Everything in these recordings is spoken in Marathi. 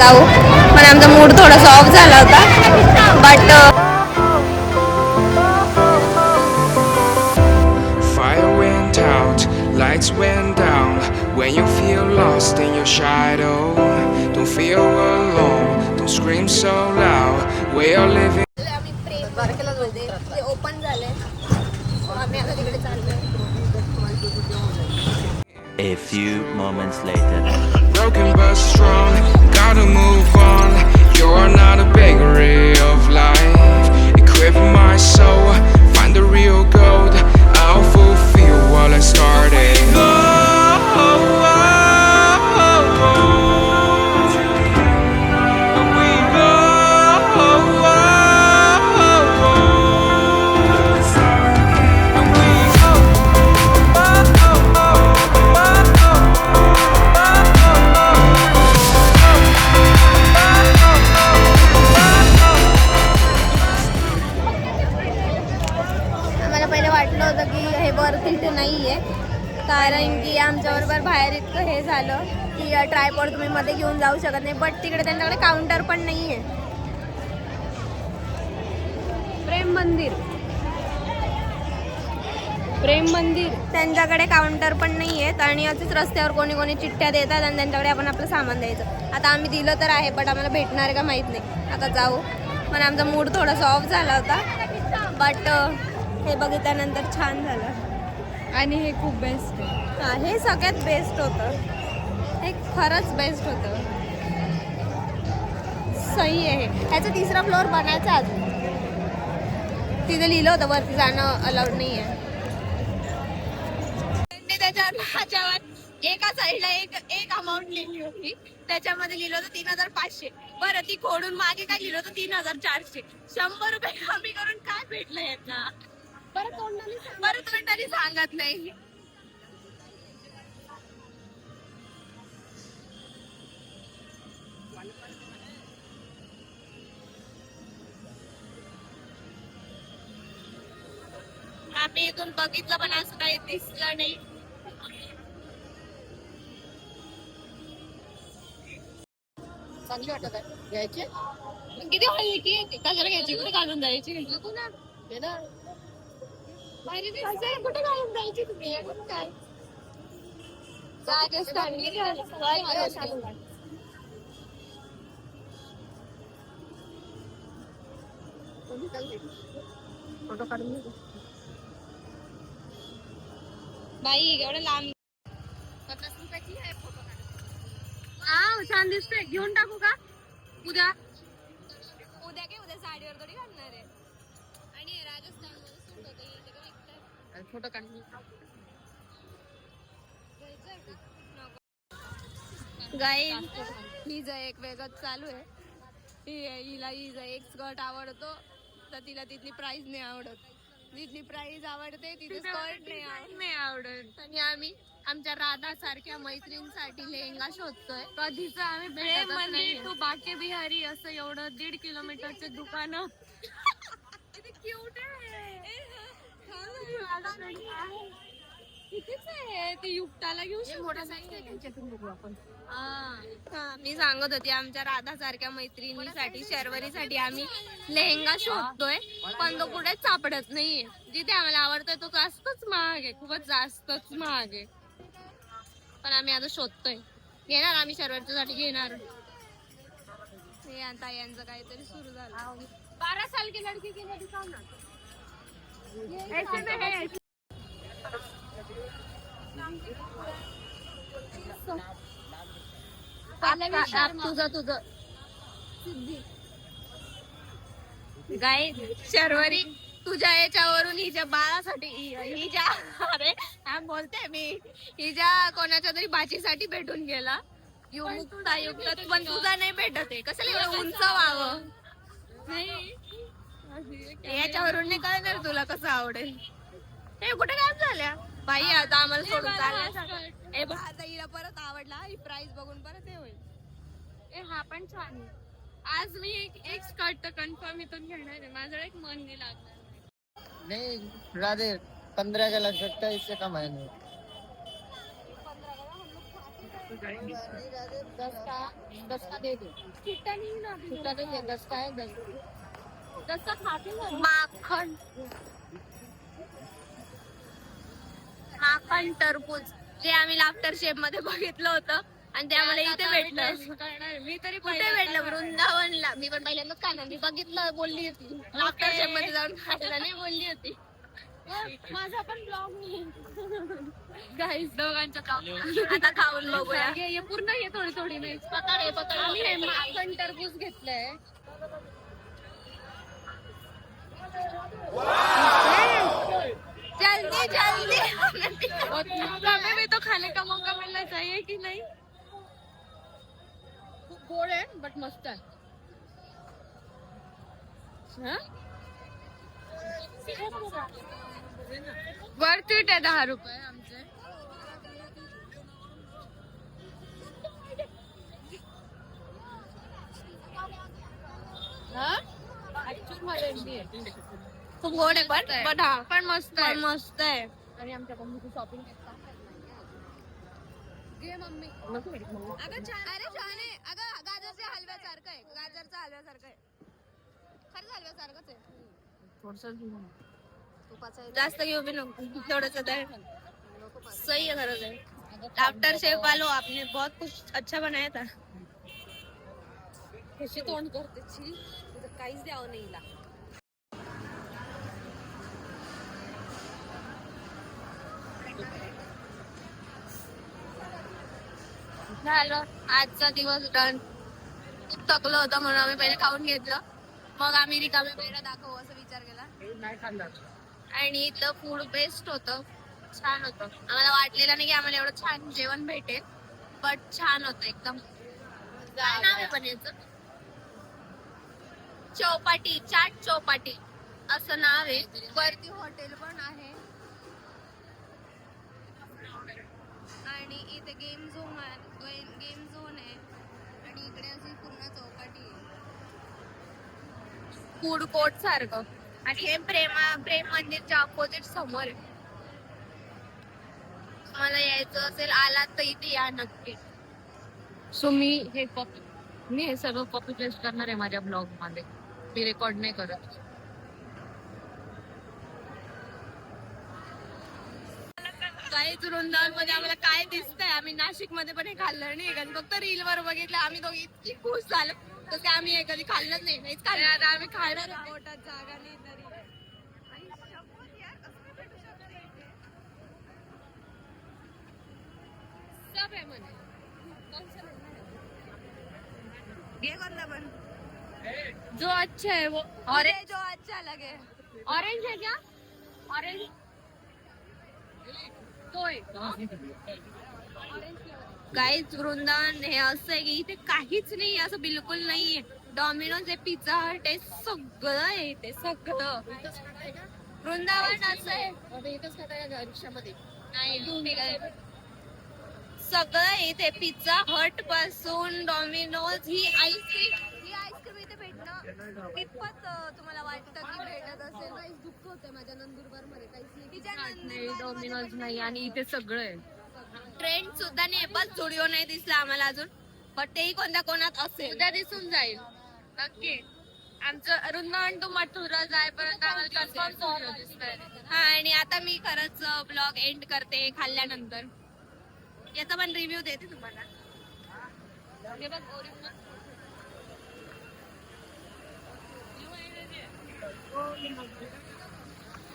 जाऊ, पण आमचा मूड थोडासा ऑफ झाला होता. But Fire went out, lights went down. When you feel lost in your shadow, don't feel alone, don't scream so loud. We are living. आम्ही प्रेम ओपन झालंय, आम्ही आता तिकडे चाललोय. A few moments later. Broken but strong, gotta move on. You're not a bakery of life. Equip my soul, find the real gold. I'll fulfill what I started. आम्हाला पहिले वाटलं होतं की हे वर्थ इट नाहीये, कारण की आमच्याबरोबर बाहेर इतकं हे झालं की ट्रायपॉड तुम्ही मध्ये घेऊन जाऊ शकत नाही. बट तिकडे त्यांच्याकडे काउंटर पण नाहीये. प्रेम मंदिर त्यांच्याकडे काउंटर पण नाही आहेत आणि असेच रस्त्यावर कोणी कोणी चिठ्ठ्या देतात आणि त्यांच्याकडे आपण आपलं सामान द्यायचं. आता आम्ही दिलं तर आहे, बट आम्हाला भेटणार आहे का माहीत नाही. आता जाऊ, पण आमचा मूड थोडासा ऑफ झाला होता. बट हे बघितल्यानंतर छान झालं आणि हे खूप बेस्ट आहे. हां, हे सगळ्यात बेस्ट होतं, हे खरंच बेस्ट होतं. सही आहे. ह्याचा 3रा फ्लोअर बनायचा अजून. तिथे लिहिलं होतं वरती जाणं अलाउड नाही आहे. त्याच्यावर एका साईडला एक अमाऊंट लिहिली होती, त्याच्यामध्ये लिहिलं होतं 3500. बरं, ती खोडून मागे काय लिहिलं होतं 3400. 100 रुपये कमी करून काय भेटलं यांना? बरं तोंडाने सांगत नाही. आम्ही इथून बघितलं पण असं काही दिसलं नाही. चांगली वाटत आहे घ्यायची. किती हल्ली की कशाला घ्यायची? कुठे घालून जायची? कुठे घालून जायची तुम्ही? काय फोटो काढून बाई एवढं लांब. 50 रुपयाची आहे फोटो काढ. हा, छान दिसतोय. घेऊन टाकू का उद्या? उद्या साडीवर थोडी घालणार आहे. आणि राजस्थान मध्ये सूट होते, फोटो काढ. गाईज, हिचं एक वेगळंच चालू आहे. हिला एक स्कर्ट आवडतो तर तिला तिथली प्राइस नाही आवडत. जिथली प्राइस आवडते तिथे स्कर्ट नाही आवडत. आणि आम्ही आमच्या राधा सारख्या मैत्रिणींसाठी लेहंगा शोधतोय. कधीच आम्ही भेटतच नाही. तू बाके बिहारी असं एवढं 1.5 किलोमीटरचे दुकान क्यूट आहे. कितीच आहे ती? युक्ताला घेऊ शकतो. मी सांगत होती आमच्या राधा सारख्या मैत्रिणीसाठी, शर्वरीसाठी आम्ही लेहंगा शोधतोय, पण तो कुठेच सापडत नाहीये. जिथे आम्हाला आवडतोय तो जास्तच महाग आहे, खूपच जास्तच महाग आहे. पण आम्ही आता शोधतोय. घेणार आम्ही शर्वरीच्यासाठी घेणार. हे आता यांचं काहीतरी सुरू झालं. 12 साल की लड़की के लिए दिखाओ ना. तुझं गाय शर्वरी, तुझ्या याच्यावरून हिच्या बाळासाठी, अरे काय बोलते मी, हिच्या कोणाच्या तरी बाचीसाठी भेटून गेला. युक्त पण तुझा नाही भेटत आहे. कशाला उंच व्हावं? नाही, याच्यावरून नाही कळणार तुला कसं आवडेल. हे कुठे काय झाल्या बाई? आता आम्हाला सोडून चालल्या. आता हिला परत आवडला, ही प्राइस बघून परत हे होईल. हा पण छान आहे. आज मी एक स्कर्ट तर कन्फर्म इथून घेणार आहे. माझं एक मन नाही लागणार. नहीं राधे 15 का लग सकता है, इससे कम है नहीं. माखन माखन टरबूज जे आम्ही लाफ्टर शेप मध्ये बघितलं होतं आणि ते आम्हाला इथे भेटलं. मी तरी कुठे भेटलं? वृंदावनला. मी पण पहिल्यांदाच खाणार. मी बघितलं, बोलली होती लाफ्टर शेप मध्ये जाऊन खायला नाही बोलली होती. माझा पण ब्लॉग गाईस दोघांचं काम आता खाऊन बघूया. हे पूर्ण हे थोडी थोडी नाही पकड. आम्ही हे माखन टरबूज घेतलंय. जल्दी जल्दी हमें भी तो खाने का मौका मिलना चाहिए कि नहीं. खूप गोड आहे बट मस्त आहे. वर्थ इट आहे 10 रुपये आमचे. खूप गोड आहे पण हा पण मस्त आहे. मस्त आहे. आणि आमच्या मम्मीची शॉपिंग मम्मी अगं छान. अरे छान आहे. अगं गाजरच्या हलव्यासारखं आहे. गाजरचा हलव्यासारखं आहे. खरंच हलव्यासारखंच आहे. थोडस जास्त घेऊ बी नको. थोडस सही है. खरंच आहे. आफ्टर शेफ वालो आपने बहुत कुछ अच्छा बनाया था. कशी तोंड करते काहीच द्यावं नाही हिला. झालं आजचा दिवस डन. खूप थकलो होतं म्हणून आम्ही पहिले खाऊन घेतलं. मग आम्ही रिकामे पेढा दाखवू असं विचार केला. आणि इथलं फूड बेस्ट होतं. छान होतं. आम्हाला वाटलेलं नाही की आम्हाला एवढं छान जेवण भेटेल बट छान होतं एकदम. काय नाव आहे पण याचं? चौपाटी चाट चौपाटी असं नाव आहे. वरती हॉटेल पण आहे आणि इथे गेम झोन आहे आणि इकडे अशी पूर्ण चौपाटी आहे फूड कोर्ट सारखं. आणि हे प्रेम मंदिरच्या अपोजिट समोर आहे. मला यायचं असेल आलात तर इथे या नक्की. सो मी हे सगळं कॉपी पेस्ट करणार आहे माझ्या ब्लॉग मध्ये. मी रेकॉर्ड नाही करत. काहीच वृंदावन मध्ये आम्हाला काय दिसतंय. आम्ही नाशिक मध्ये पण हे खाल्लं नाही. कारण फक्त रील वर बघितलं. आम्ही दोघी इतकी खुश झालो तसं आम्ही हे कधी खाल्लंच नाही. नाहीच खाल्लं. आता आम्ही खाणार. पोटात जागा नाही तरी सब है म्हणे. घे कोणता पण जो अच्छा है वो ऑरेंज जो अच्छा लगे. ऑरेंज है क्या? ऑरेंज तो गाईज वृंदावन हे असं आहे की इथे काहीच नाही. असं बिलकुल नाहीये. डॉमिनोज आहे, पिझ्झा हट आहे, सगळं आहे इथे. सगळं वृंदावन असं आहे. इथंच खाता रिक्षामध्ये नाही सगळं इथे. पिझ्झा हट पासून डॉमिनोज. ही आईस्क्रीम इथे भेटणं कितपत तुम्हाला वाटतं की भेटत असेल? काहीच दुःख होतंय माझ्या नंदुरबार मध्ये. काहीच डॉमिनोज नाही आणि इथे सगळं आहे. ट्रेंड सुद्धा नाही. बस झुडिओ नाही दिसला आम्हाला अजून. पण तेही कोणत्या कोणात असेल. उद्या दिसून जाईल नक्की. आमचं वृंदावन टू मथुरा जायपर्यंत आम्हाला कन्फर्म दिसतंय. हा आणि आता मी खरंच ब्लॉग एंड करते खाल्ल्यानंतर. याचा पण रिव्ह्यू देते तुम्हाला. हे बघ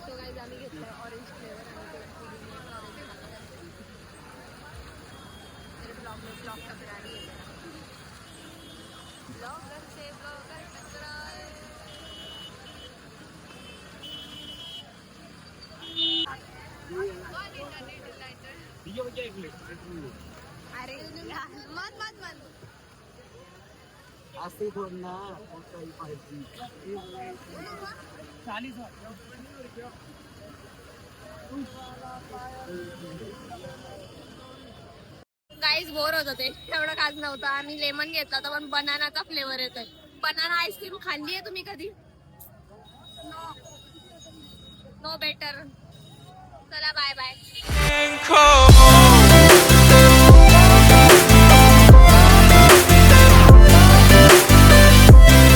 तो गाईज आम्ही घेतलाय ऑरेंज फ्लेवर आणि ब्लॉग का फिरानी ब्लॉगर से ब्लॉगर टकराए. अरे मत असं थोडं ना काही पाहिजे. गाईज बोर होत होते. एवढं खास नव्हतं. आम्ही लेमन घेतला होता पण बनानाचा फ्लेवर येतोय. बनाना आईस्क्रीम खाल्ली आहे तुम्ही कधी? No better. चला बाय बाय.